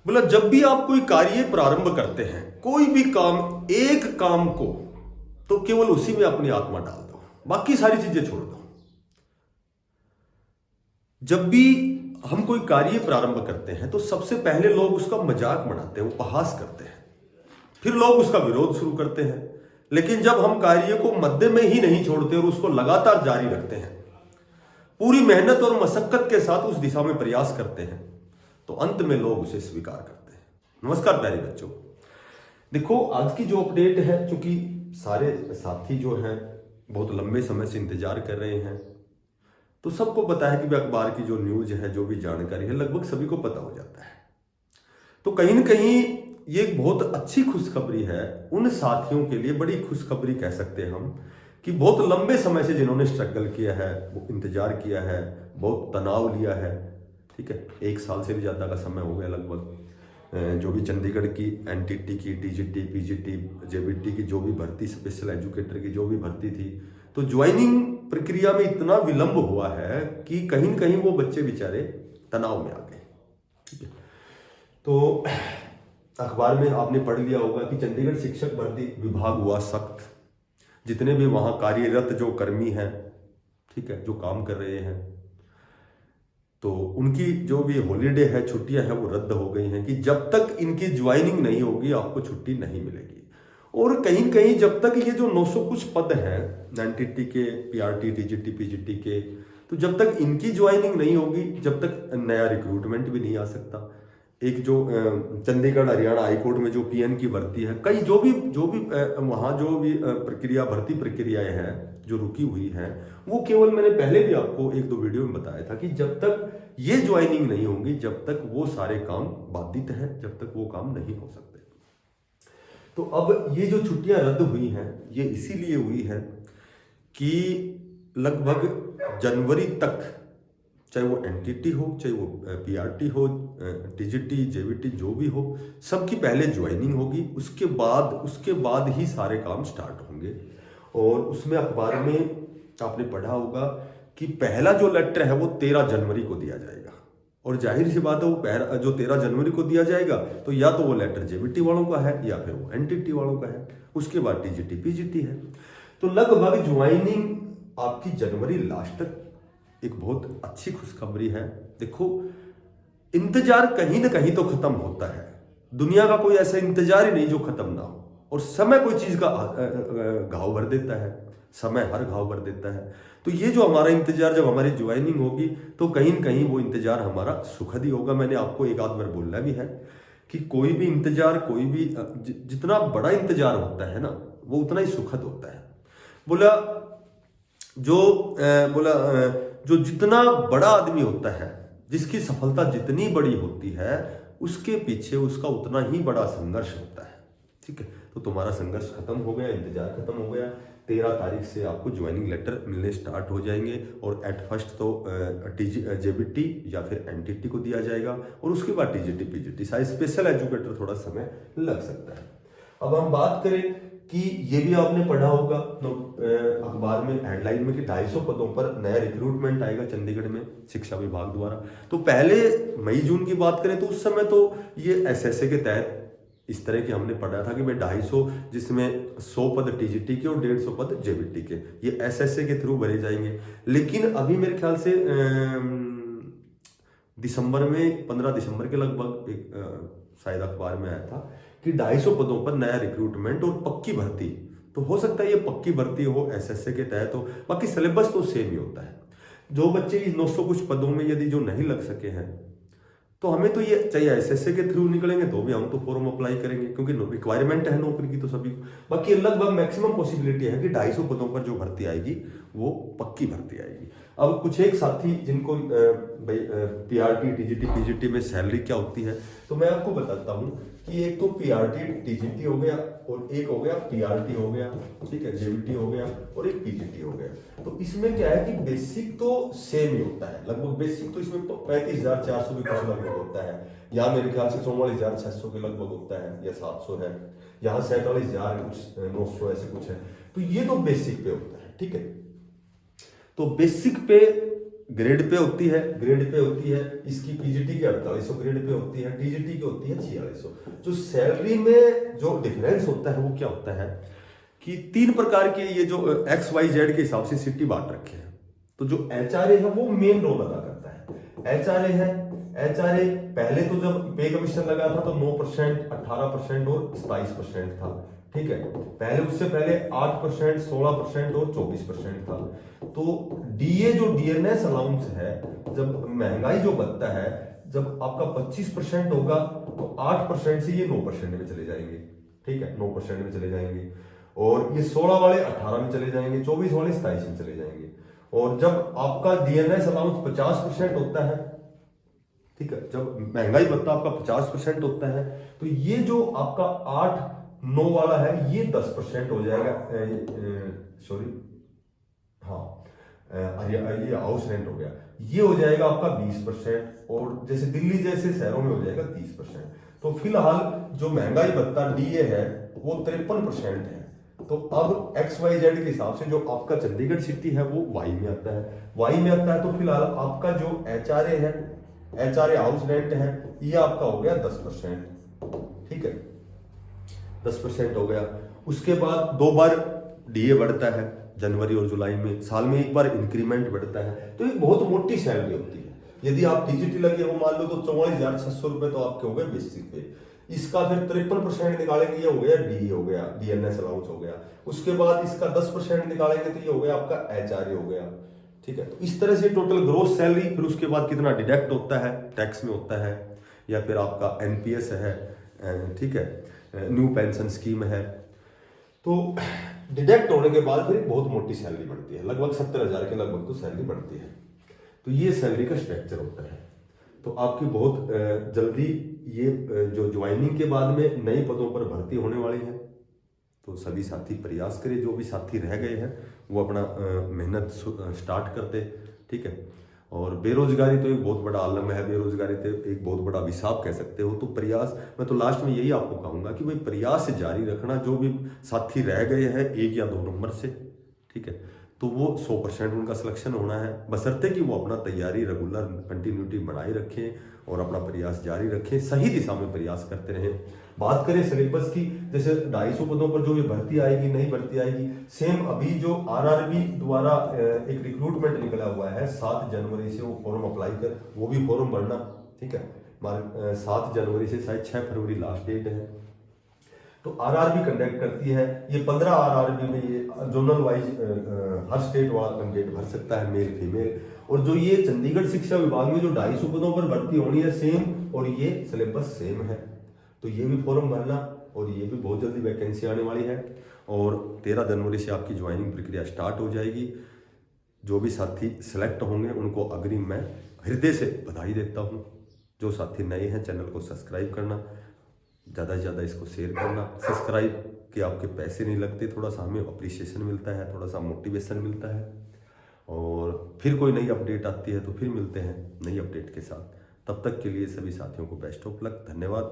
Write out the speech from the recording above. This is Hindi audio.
बोला जब भी आप कोई कार्य प्रारंभ करते हैं, कोई भी काम, एक काम को, तो केवल उसी में अपनी आत्मा डाल दो, बाकी सारी चीजें छोड़ दो। जब भी हम कोई कार्य प्रारंभ करते हैं तो सबसे पहले लोग उसका मजाक बनाते हैं, उपहास करते हैं, फिर लोग उसका विरोध शुरू करते हैं। लेकिन जब हम कार्य को मध्य में ही नहीं छोड़ते और उसको लगातार जारी रखते हैं, पूरी मेहनत और मशक्कत के साथ उस दिशा में प्रयास करते हैं, तो अंत में लोग उसे स्वीकार करते हैं। नमस्कार प्यारे बच्चों, देखो आज की जो अपडेट है, चूंकि सारे साथी जो हैं बहुत लंबे समय से इंतजार कर रहे हैं, तो सबको पता है कि भी अखबार की जो न्यूज है, जो भी जानकारी है, लगभग सभी को पता हो जाता है। तो कहीं ना कहीं ये एक बहुत अच्छी खुशखबरी है उन साथियों के लिए, बड़ी खुशखबरी कह सकते हैं हम, कि बहुत लंबे समय से जिन्होंने स्ट्रगल किया है, वो इंतजार किया है, बहुत तनाव लिया है, ठीक है, 1 साल से भी ज़्यादा का समय हो गया लगभग। जो भी चंडीगढ़ की एनटीटी की, टीजीटी, पीजीटी, जेबीटी की जो भी भर्ती, स्पेशल एजुकेटर की जो भी भर्ती थी, तो ज्वाइनिंग प्रक्रिया में इतना विलंब हुआ है कि कहीं न कहीं वो बच्चे बेचारे तनाव में आ गए, ठीक है। तो अखबार में आपने पढ़ लिया होगा कि चंडीगढ़ शिक्षक भर्ती विभाग हुआ सख्त। जितने भी वहां कार्यरत जो कर्मी हैं, ठीक है, जो काम कर रहे हैं, तो उनकी जो भी हॉलीडे है, छुट्टियां हैं, वो रद्द हो गई हैं कि जब तक इनकी ज्वाइनिंग नहीं होगी आपको छुट्टी नहीं मिलेगी। और कहीं कहीं जब तक ये जो 900 कुछ पद हैं एनटीटी के, पीआरटी, टीजीटी, पीजीटी के, तो जब तक इनकी ज्वाइनिंग नहीं होगी, जब तक नया रिक्रूटमेंट भी नहीं आ सकता। एक जो चंडीगढ़ हरियाणा हाईकोर्ट में जो पीएन की भर्ती है, कई जो भी वहाँ जो भी प्रक्रिया, भर्ती प्रक्रियाएं हैं जो रुकी हुई हैं, वो केवल मैंने पहले भी आपको 1-2 वीडियो में बताया था कि जब तक ये ज्वाइनिंग नहीं होगी, जब तक वो सारे काम बाधित हैं, जब तक वो काम नहीं हो सकते। तो अब ये जो छुट्टियां रद्द हुई हैं, ये इसीलिए हुई है कि लगभग जनवरी तक, चाहे वो एनटीटी हो, चाहे वो पीआरटी हो, टीजीटी, जेवीटी, जो भी हो, सबकी पहले ज्वाइनिंग होगी, उसके बाद ही सारे काम स्टार्ट होंगे। और उसमें अखबार में आपने पढ़ा होगा कि पहला जो लेटर है वो 13 जनवरी को दिया जाएगा। और जाहिर सी बात है, वो जो 13 जनवरी को दिया जाएगा, तो या तो वो लेटर जेवीटी वालों का है या फिर वो एनटीटी वालों का है, उसके बाद टीजीटी, पीजीटी है। तो लगभग ज्वाइनिंग आपकी जनवरी लास्ट तक एक बहुत अच्छी खुशखबरी है। देखो, इंतजार कहीं ना कहीं तो खत्म होता है, दुनिया का कोई ऐसा इंतजार ही नहीं जो खत्म ना हो। और समय कोई चीज का घाव भर देता है, समय हर घाव भर देता है। तो ये जो हमारा इंतजार, जब हमारी ज्वाइनिंग होगी, तो कहीं ना कहीं वो इंतजार हमारा सुखद ही होगा। मैंने आपको एक आध बार बोलना भी है कि कोई भी इंतजार, कोई भी जितना बड़ा इंतजार होता है ना, वो उतना ही सुखद होता है। बोला जो जितना बड़ा आदमी होता है, जिसकी सफलता जितनी बड़ी होती है, उसके पीछे उसका उतना ही बड़ा संघर्ष होता है, ठीक है। तो तुम्हारा संघर्ष खत्म हो गया, इंतजार खत्म हो गया। 13 तारीख से आपको ज्वाइनिंग लेटर मिलने स्टार्ट हो जाएंगे। और एट फर्स्ट तो जेबीटी या फिर एनटीटी को दिया जाएगा, और उसके बाद टीजीटी, पीजीटी, शायद स्पेशल एजुकेटर थोड़ा समय लग सकता है। अब हम बात करें कि ये भी आपने पढ़ा होगा तो अखबार में हेडलाइन में कि 250 पदों पर नया रिक्रूटमेंट आएगा चंडीगढ़ में शिक्षा विभाग द्वारा। तो पहले मई जून की बात करें तो उस समय तो ये एसएसए के तहत इस तरह के हमने पढ़ा था कि भाई 250, जिसमें 100 पद टीजीटी के और 150 पद जेबीटी के, ये एसएसए के थ्रू भरे जाएंगे। लेकिन अभी मेरे ख्याल से दिसंबर में, 15 दिसंबर के लगभग एक शायद अखबार में आया था कि 250 पदों पर नया रिक्रूटमेंट और पक्की भर्ती। तो हो सकता है ये पक्की भर्ती हो, एसएसए के तहत हो, बाकी सिलेबस तो सेम ही होता है। जो बच्चे इस 900 कुछ पदों में यदि जो नहीं लग सके हैं, तो हमें तो ये चाहिए एसएसए के थ्रू निकलेंगे तो भी हम तो फॉर्म अप्लाई करेंगे, क्योंकि रिक्वायरमेंट है नौकरी की तो सभी को। बाकी लगभग मैक्सिमम पॉसिबिलिटी है कि 250 पदों पर जो भर्ती आएगी वो पक्की भर्ती आएगी। अब कुछ एक साथी जिनको भाई पीआरटी, टीजीटी, पीजीटी में सैलरी क्या होती है, तो मैं आपको बताता हूँ कि एक तो पीआरटी, टीजीटी हो गया, और एक हो गया पीआरटी हो गया, ठीक है, जेबीटी हो गया, और एक पीजीटी हो गया। तो इसमें क्या है कि बेसिक तो सेम ही होता है, लगभग बेसिक तो इसमें 35,400 भी कुछ लगभग होता है। यहाँ मेरे ख्याल से 44,600 के लगभग होता है, या 700 है, यहाँ 47,900 ऐसे कुछ है। तो ये तो बेसिक पे होता है, ठीक है। तो बेसिक पे ग्रेड पे होती है, इसकी पीजीटी की 4800 ग्रेड पे होती है, टीजीटी की होती है 4600। जो सैलरी में जो डिफरेंस होता है वो क्या होता है कि 3 प्रकार के ये जो XYZ के हिसाब से सिटी बांट रखे हैं। तो जो एचआरए है वो मेन रोल अदा करता है। एचआरए पहले तो जब पे कमीशन लगा था तो 9%, 18% और 27% था, ठीक है। उससे पहले 8%, 16% और 24% था। तो डीए जो डीएनएस अलाउंस है, जब महंगाई जो बढ़ता है, जब आपका 25% होगा तो 8% से ये 9% में चले जाएंगे, ठीक है, 9% में चले जाएंगे। और ये 16 वाले 18 में चले जाएंगे, 24 वाले 27 में चले जाएंगे। और जब आपका डीएनएस अलाउंस 50% होता है, ठीक है, जब महंगाई भत्ता आपका 50% होता है, तो ये जो आपका 8-9 वाला है ये 10% हो जाएगा। सॉरी, हाँ, ये हाउस रेंट हो गया, ये हो जाएगा आपका 20%। और जैसे दिल्ली जैसे शहरों में हो जाएगा 30%। तो फिलहाल जो महंगाई भत्ता डीए है वो 53% है। तो अब XYZ के हिसाब से जो आपका चंडीगढ़ सिटी है वो वाई में आता है। तो फिलहाल आपका जो एचआरए है, एचआरए हाउस रेंट है, ये आपका हो गया 10%, ठीक है, 10% हो गया। उसके बाद 2 बार डीए बढ़ता है, जनवरी और जुलाई में, साल में 1 बार इंक्रीमेंट बढ़ता है। तो एक बहुत मोटी सैलरी होती है। यदि आप टीजीटी लगे हो मान लो तो 44,600 रुपए तो आपके हो गए बेसिक पे। इसका फिर 53% निकालेंगे, ये हो गया डीए हो गया, डीएनएस अलाउंस हो गया। उसके बाद इसका 10% निकालेंगे तो ये हो गया आपका एचआरए हो गया, ठीक है। तो इस तरह से टोटल ग्रोस सैलरी, फिर उसके बाद कितना डिडक्ट होता है, टैक्स में होता है, या फिर आपका एनपीएस है, ठीक है, न्यू पेंशन स्कीम है। तो डिडक्ट होने के बाद फिर बहुत मोटी सैलरी बढ़ती है, लगभग 70,000 के लगभग तो सैलरी बढ़ती है। तो ये सैलरी का स्ट्रक्चर होता है। तो आपकी बहुत जल्दी ये जो ज्वाइनिंग के बाद में नए पदों पर भर्ती होने वाली है। तो सभी साथी प्रयास करें, जो भी साथी रह गए हैं वो अपना मेहनत स्टार्ट करते, ठीक है। और बेरोजगारी तो एक बहुत बड़ा आलम है, बेरोजगारी तो एक बहुत बड़ा अभिशाप कह सकते हो। तो प्रयास, मैं तो लास्ट में यही आपको कहूंगा कि भाई प्रयास जारी रखना। जो भी साथी रह गए हैं 1 या 2 नंबर से, ठीक है, तो वो 100% उनका सिलेक्शन होना है, बशर्ते कि वो अपना तैयारी रेगुलर कंटिन्यूटी बनाए रखें और अपना प्रयास जारी रखें, सही दिशा में प्रयास करते रहें। बात करें सिलेबस की, जैसे 250 पदों पर जो ये भर्ती आएगी, नई भर्ती आएगी, सेम अभी जो आरआरबी द्वारा एक रिक्रूटमेंट निकला हुआ है 7 जनवरी से, वो फॉर्म अप्लाई कर, वो भी फॉर्म भरना, ठीक है। 7 जनवरी से शायद 6 फरवरी लास्ट डेट है। तो आरआरबी कंडक्ट करती है ये 15 आरआरबी में, ये जोनल वाइज हर स्टेट वाला कैंडिडेट भर सकता है, मेल फीमेल। और जो ये चंडीगढ़ शिक्षा विभाग में जो 250 पदों पर भर्ती होनी है सेम, और ये सिलेबस सेम है, तो ये भी फॉर्म भरना। और ये भी बहुत जल्दी वैकेंसी आने वाली है। और 13 जनवरी से आपकी ज्वाइनिंग प्रक्रिया स्टार्ट हो जाएगी। जो भी साथी सिलेक्ट होंगे उनको अग्रिम मैं हृदय से बधाई देता हूँ। जो साथी नए हैं चैनल को सब्सक्राइब करना, ज़्यादा से ज़्यादा इसको शेयर करना। सब्सक्राइब के आपके पैसे नहीं लगते, थोड़ा सा हमें अप्रिसिएशन मिलता है, थोड़ा सा मोटिवेशन मिलता है। और फिर कोई नई अपडेट आती है तो फिर मिलते हैं नई अपडेट के साथ। तब तक के लिए सभी साथियों को बेस्ट ऑफ लक। धन्यवाद।